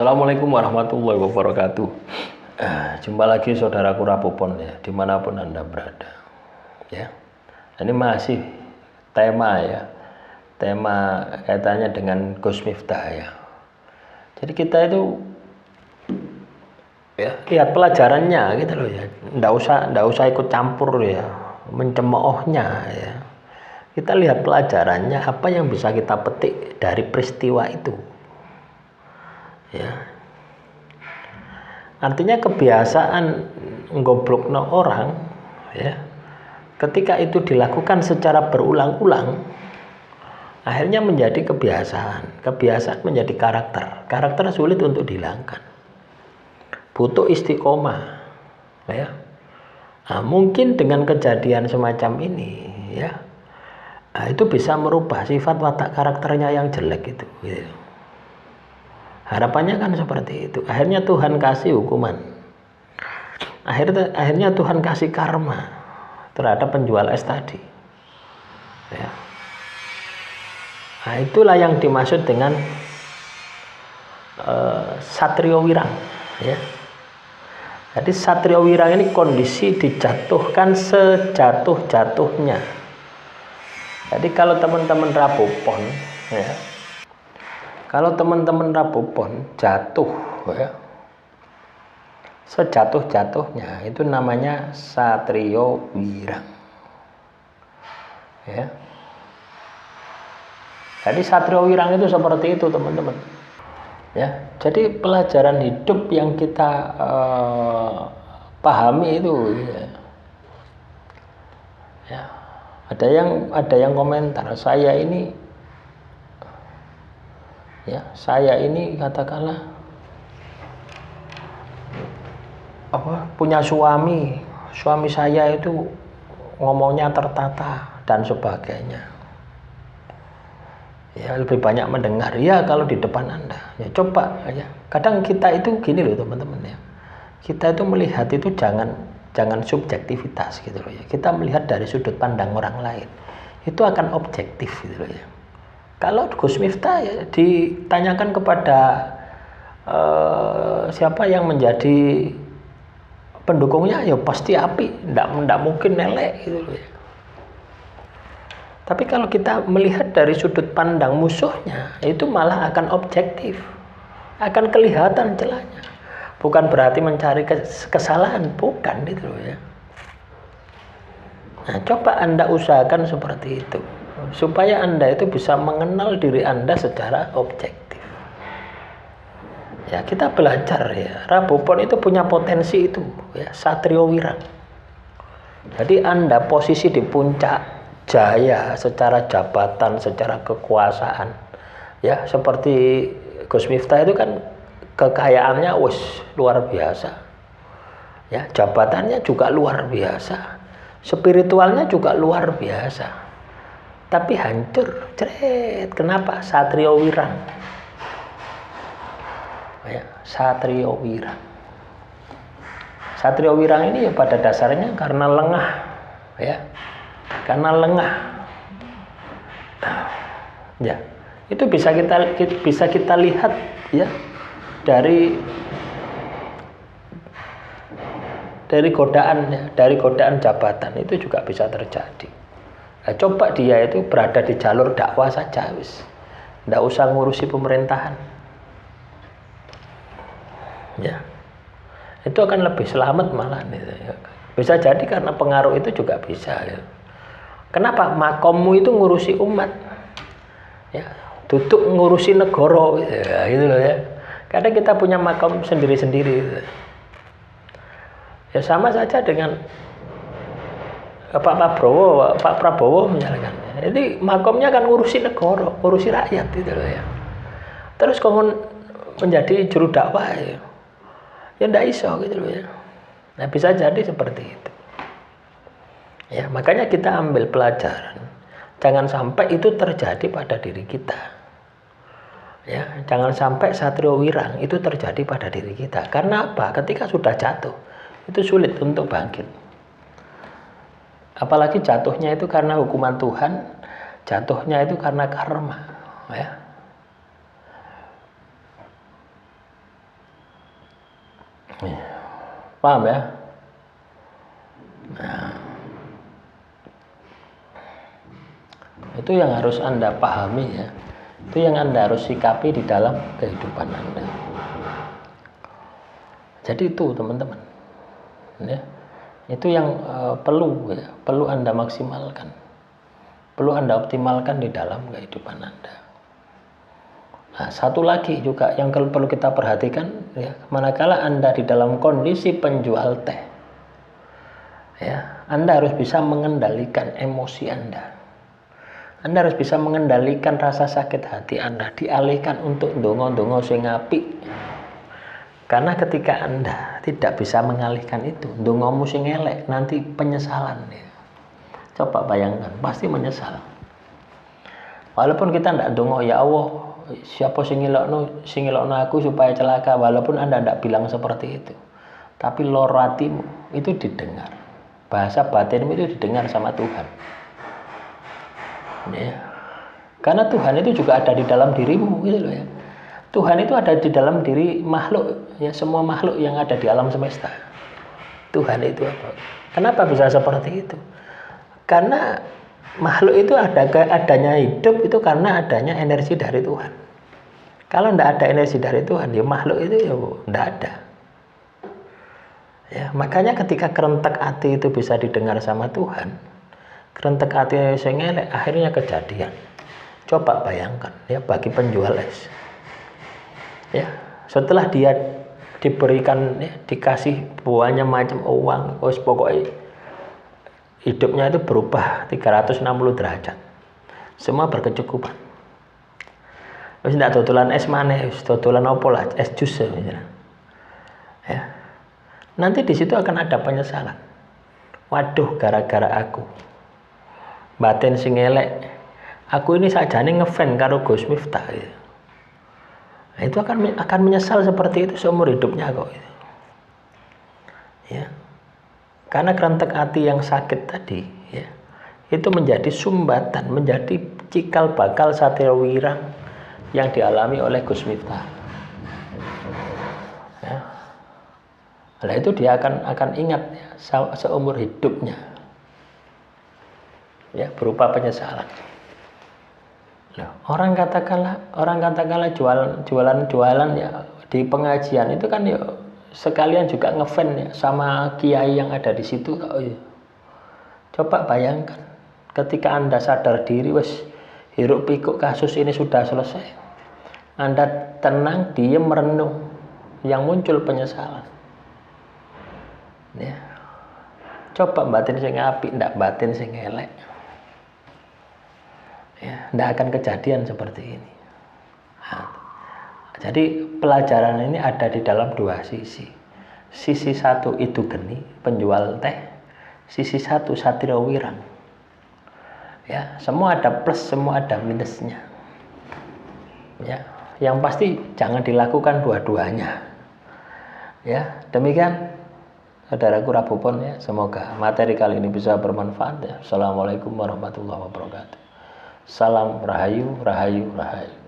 Assalamualaikum warahmatullahi wabarakatuh. Jumpa lagi saudaraku Rapopon ya, dimanapun Anda berada. Ya, ini masih tema ya, tema kaitannya dengan Gus Miftah ya. Jadi kita itu ya lihat pelajarannya gitu loh ya, ndak usah ikut campur ya, mencemoohnya ya. Kita lihat pelajarannya, apa yang bisa kita petik dari peristiwa itu. Ya, artinya kebiasaan nggoblokno orang ya, ketika itu dilakukan secara berulang-ulang akhirnya menjadi kebiasaan menjadi karakter sulit untuk dihilangkan, butuh istiqomah ya. Nah, mungkin dengan kejadian semacam ini ya, itu bisa merubah sifat watak karakternya yang jelek itu gitu. Harapannya kan seperti itu. Akhirnya Tuhan kasih hukuman. Akhirnya Tuhan kasih karma terhadap penjual es tadi. Ya. Nah, itulah yang dimaksud dengan Satrio Wirang. Ya. Jadi Satrio Wirang ini kondisi dijatuhkan sejatuh-jatuhnya. Jadi kalau teman-teman Rapopon ya, kalau teman-teman Rapopon jatuh ya, sejatuh-jatuhnya, itu namanya Satrio Wirang ya. Jadi Satrio Wirang itu seperti itu teman-teman ya. Jadi pelajaran hidup yang kita pahami itu ya. Ada yang komentar, saya ini katakanlah punya suami saya itu ngomongnya tertata dan sebagainya ya, lebih banyak mendengar ya kalau di depan Anda ya. Coba ya, kadang kita itu gini loh teman-teman ya, kita itu melihat itu jangan subjektivitas gitu loh ya. Kita melihat dari sudut pandang orang lain itu akan objektif gitu loh ya. Kalau Gus Miftah ya, ditanyakan kepada siapa yang menjadi pendukungnya ya pasti api, ndak mungkin nelek gitu loh ya. Tapi kalau kita melihat dari sudut pandang musuhnya, itu malah akan objektif, akan kelihatan celahnya. Bukan berarti mencari kesalahan, bukan gitu loh ya. Nah, coba Anda usahakan seperti itu, supaya Anda itu bisa mengenal diri Anda secara objektif. Ya, kita belajar ya. Rapopon itu punya potensi itu ya, Satrio Wirang. Jadi Anda posisi di puncak jaya secara jabatan, secara kekuasaan. Ya, seperti Gus Miftah itu kan kekayaannya luar biasa. Ya, jabatannya juga luar biasa. Spiritualnya juga luar biasa. Tapi hancur, ceret. Kenapa? Satrio Wirang. Ya, Satrio Wirang. Satrio Wirang ini ya pada dasarnya karena lengah, ya, karena lengah. Ya, itu bisa kita lihat ya dari godaan jabatan itu juga bisa terjadi. Nah, coba dia itu berada di jalur dakwah saja wis, nggak usah ngurusi pemerintahan ya, itu akan lebih selamat malah ya. Bisa jadi karena pengaruh itu juga bisa ya. Kenapa? Makommu itu ngurusi umat ya, duduk ngurusi negara ya, gitu loh ya. Kadang kita punya makom sendiri-sendiri gitu. Ya sama saja dengan Pak Prabowo misalkan. Jadi makomnya kan ngurusi negara, ngurusi rakyat gitu loh ya. Terus kalau menjadi juru dakwah ya ndak iso gitu loh ya. Nah, bisa jadi seperti itu. Ya, makanya kita ambil pelajaran. Jangan sampai itu terjadi pada diri kita. Ya, jangan sampai Satrio Wirang itu terjadi pada diri kita. Karena apa? Ketika sudah jatuh, itu sulit untuk bangkit. Apalagi jatuhnya itu karena hukuman Tuhan, jatuhnya itu karena karma, ya. Paham ya? Nah, itu yang harus Anda pahami ya. Itu yang Anda harus sikapi di dalam kehidupan Anda. Jadi itu teman-teman. Ya. Itu yang perlu Anda maksimalkan. Perlu Anda optimalkan di dalam kehidupan Anda. Nah, satu lagi juga yang perlu kita perhatikan ya, manakala Anda di dalam kondisi penjual teh. Ya, Anda harus bisa mengendalikan emosi Anda. Anda harus bisa mengendalikan rasa sakit hati Anda, dialihkan untuk ndonga-ndonga sing apik. Karena ketika Anda tidak bisa mengalihkan itu, ndongamu sing elek, nanti penyesalan ya. Coba bayangkan, pasti menyesal. Walaupun kita tidak ndonga, ya Allah, siapa sing ngelokno aku supaya celaka, walaupun Anda tidak bilang seperti itu. Tapi loro hatimu itu didengar. Bahasa batinmu itu didengar sama Tuhan. Ya. Karena Tuhan itu juga ada di dalam dirimu gitu loh ya. Tuhan itu ada di dalam diri makhluk ya, semua makhluk yang ada di alam semesta. Tuhan itu apa? Kenapa bisa seperti itu? Karena makhluk itu adanya hidup itu karena adanya energi dari Tuhan. Kalau tidak ada energi dari Tuhan, ya makhluk itu ya tidak ada. Ya, makanya ketika kerentek hati itu bisa didengar sama Tuhan, kerentek hati sing elek akhirnya kejadian. Coba bayangkan ya bagi penjual es. Ya, setelah dia diberikan ya, dikasih banyak macam uang, pokoknya hidupnya itu berubah 360 derajat. Semua berkecukupan. Wis ndak dodolan es maneh, wis dodolan opo lah, es jus misalnya. Ya. Nanti di situ akan ada penyesalan. Waduh, gara-gara aku. Batin sing elek. Aku ini sajane ngefan karo Gus Miftah gitu. Nah, itu akan menyesal seperti itu seumur hidupnya kok. Ya. Karena kerentek hati yang sakit tadi, ya, itu menjadi sumbatan, menjadi cikal bakal satria wirang yang dialami oleh Gus Miftah. Ya. Nah, itu dia akan ingat ya, seumur hidupnya, ya, berupa penyesalan. Nah, orang katakanlah jualan ya di pengajian itu kan ya sekalian juga ngefan ya sama kiai yang ada di situ. Oh, iya. Coba bayangkan ketika Anda sadar diri, wes hiruk pikuk kasus ini sudah selesai, Anda tenang, diam, merenung, yang muncul penyesalan. Ya. Coba batin sing apik, ndak batin sing elek. Ya, tidak akan kejadian seperti ini. Nah, jadi pelajaran ini ada di dalam dua sisi. Sisi satu itu geni, penjual teh. Sisi satu satria wirang. Ya, semua ada plus, semua ada minusnya. Ya, yang pasti jangan dilakukan dua-duanya. Ya, demikian saudaraku Rabupon ya. Semoga materi kali ini bisa bermanfaat ya. Assalamualaikum warahmatullahi wabarakatuh. Salam rahayu, rahayu, rahayu.